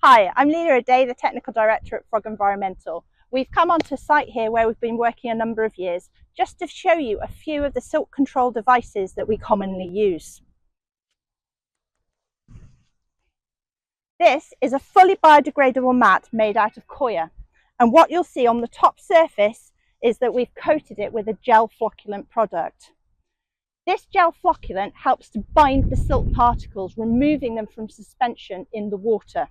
Hi, I'm Leela O'Day, the Technical Director at Frog Environmental. We've come onto site here where we've been working a number of years just to show you a few of the silt control devices that we commonly use. This is a fully biodegradable mat made out of coir, and what you'll see on the top surface is that we've coated it with a gel flocculant product. This gel flocculant helps to bind the silt particles, removing them from suspension in the water.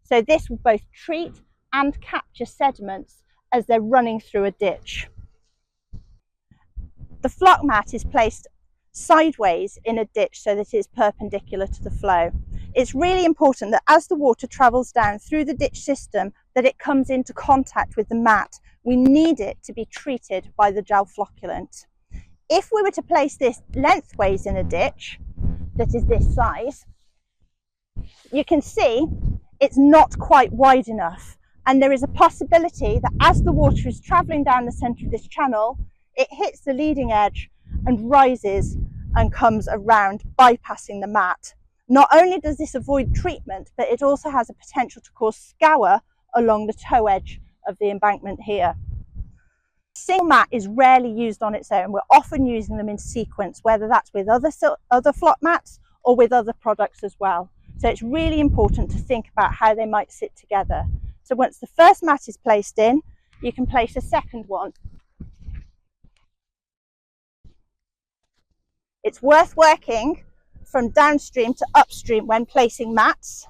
So this will both treat and capture sediments as they're running through a ditch. The floc mat is placed sideways in a ditch so that it is perpendicular to the flow. It's really important that as the water travels down through the ditch system, that it comes into contact with the mat. We need it to be treated by the gel flocculant. If we were to place this lengthways in a ditch that is this size, you can see it's not quite wide enough, and there is a possibility that as the water is travelling down the centre of this channel, it hits the leading edge and rises and comes around, bypassing the mat. Not only does this avoid treatment, but it also has a potential to cause scour along the toe edge of the embankment here. Single mat is rarely used on its own. We're often using them in sequence, whether that's with other floc mats or with other products as well. So it's really important to think about how they might sit together. So once the first mat is placed in, you can place a second one. It's worth working from downstream to upstream when placing mats,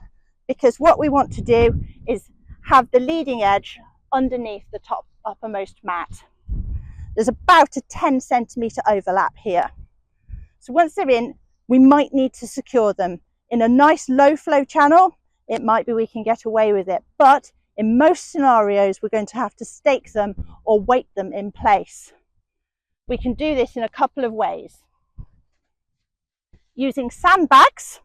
because what we want to do is have the leading edge underneath the uppermost mat. There's about a 10 centimetre overlap here. So once they're in, we might need to secure them. In a nice low flow channel, it might be we can get away with it, but in most scenarios, we're going to have to stake them or weight them in place. We can do this in a couple of ways. Using sandbags,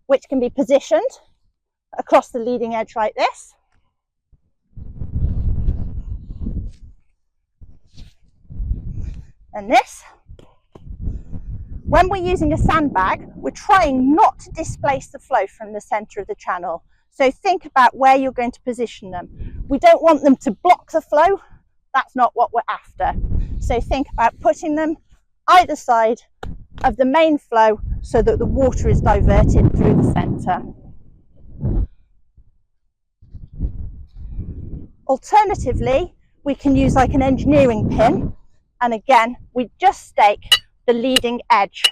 which can be positioned across the leading edge like this. And this. When we're using a sandbag, we're trying not to displace the flow from the centre of the channel. So think about where you're going to position them. We don't want them to block the flow. That's not what we're after. So think about putting them either side of the main flow so that the water is diverted through the centre. Alternatively, we can use like an engineering pin, and again, we just stake the leading edge.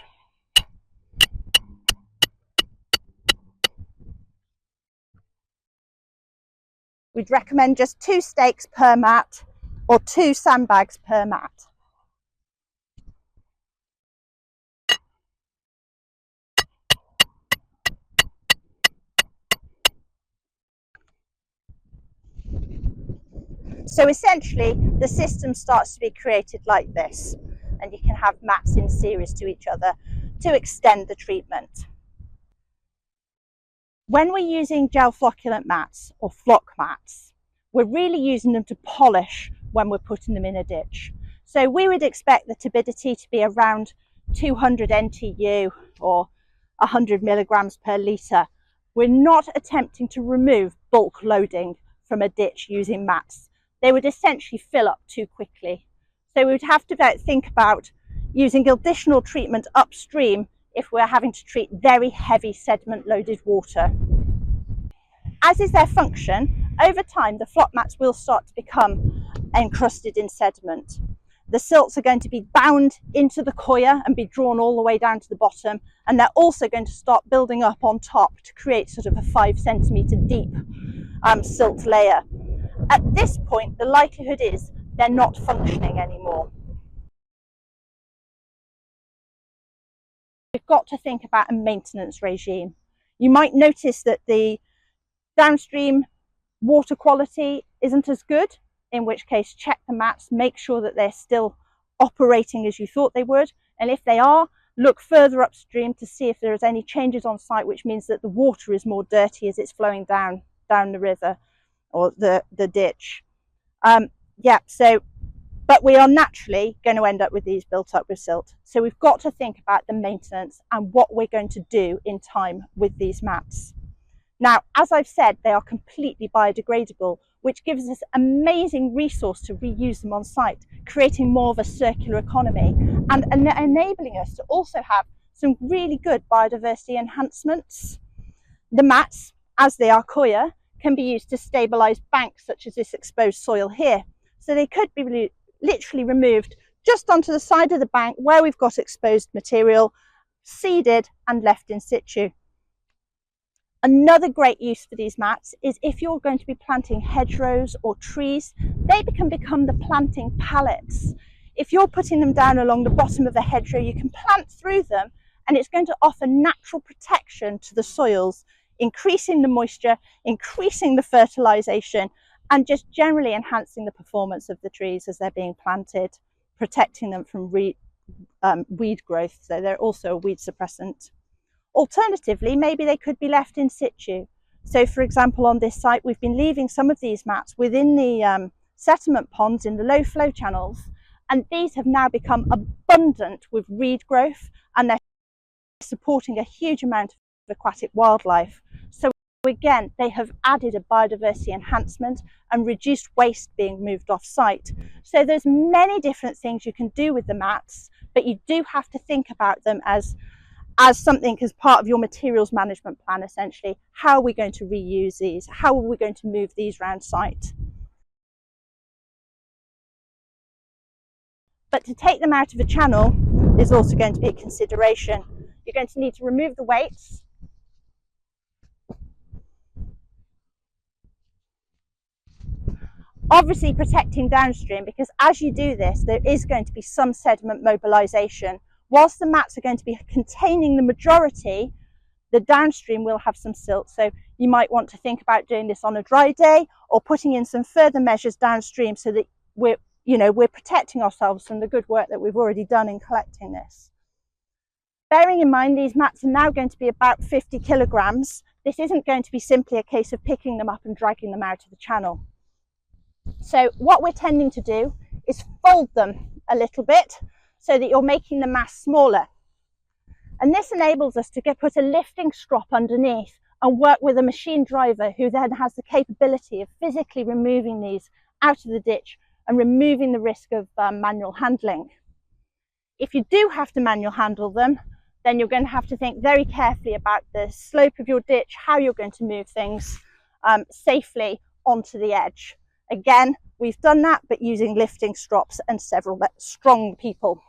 We'd recommend just 2 stakes per mat or 2 sandbags per mat. So essentially, the system starts to be created like this, and you can have mats in series to each other to extend the treatment. When we're using gel flocculant mats or floc mats, we're really using them to polish when we're putting them in a ditch. So we would expect the turbidity to be around 200 NTU or 100 milligrams per litre. We're not attempting to remove bulk loading from a ditch using mats. They would essentially fill up too quickly. So we would have to think about using additional treatment upstream if we're having to treat very heavy sediment loaded water. As is their function, over time the floc mats will start to become encrusted in sediment. The silts are going to be bound into the coir and be drawn all the way down to the bottom, and they're also going to start building up on top to create sort of a 5 centimetre deep silt layer. At this point, the likelihood is they're not functioning anymore. We've got to think about a maintenance regime. You might notice that the downstream water quality isn't as good, in which case check the mats, make sure that they're still operating as you thought they would, and if they are, look further upstream to see if there is any changes on site, which means that the water is more dirty as it's flowing down the river or the ditch. But we are naturally going to end up with these built up with silt. So we've got to think about the maintenance and what we're going to do in time with these mats. Now, as I've said, they are completely biodegradable, which gives us amazing resource to reuse them on site, creating more of a circular economy and enabling us to also have some really good biodiversity enhancements. The mats, as they are coir, can be used to stabilise banks such as this exposed soil here. So they could be literally removed just onto the side of the bank where we've got exposed material, seeded and left in situ. Another great use for these mats is if you're going to be planting hedgerows or trees, they can become the planting pallets. If you're putting them down along the bottom of a hedgerow, you can plant through them and it's going to offer natural protection to the soils, increasing the moisture, increasing the fertilisation, and just generally enhancing the performance of the trees as they're being planted, protecting them from weed growth. So they're also a weed suppressant. Alternatively, maybe they could be left in situ. So for example, on this site, we've been leaving some of these mats within the sediment ponds in the low flow channels, and these have now become abundant with reed growth, and they're supporting a huge amount of aquatic wildlife. So again, they have added a biodiversity enhancement and reduced waste being moved off site. So there's many different things you can do with the mats, but you do have to think about them as something as part of your materials management plan. Essentially, how are we going to reuse these? How are we going to move these around site? But to take them out of a channel is also going to be a consideration. You're going to need to remove the weights. Obviously protecting downstream, because as you do this, there is going to be some sediment mobilisation. Whilst the mats are going to be containing the majority, the downstream will have some silt. So you might want to think about doing this on a dry day or putting in some further measures downstream so that we're protecting ourselves from the good work that we've already done in collecting this. Bearing in mind these mats are now going to be about 50 kilograms, this isn't going to be simply a case of picking them up and dragging them out of the channel. So what we're tending to do is fold them a little bit so that you're making the mass smaller. And this enables us to put a lifting strop underneath and work with a machine driver who then has the capability of physically removing these out of the ditch and removing the risk of manual handling. If you do have to manual handle them, then you're going to have to think very carefully about the slope of your ditch, how you're going to move things safely onto the edge. Again, we've done that, but using lifting strops and several strong people.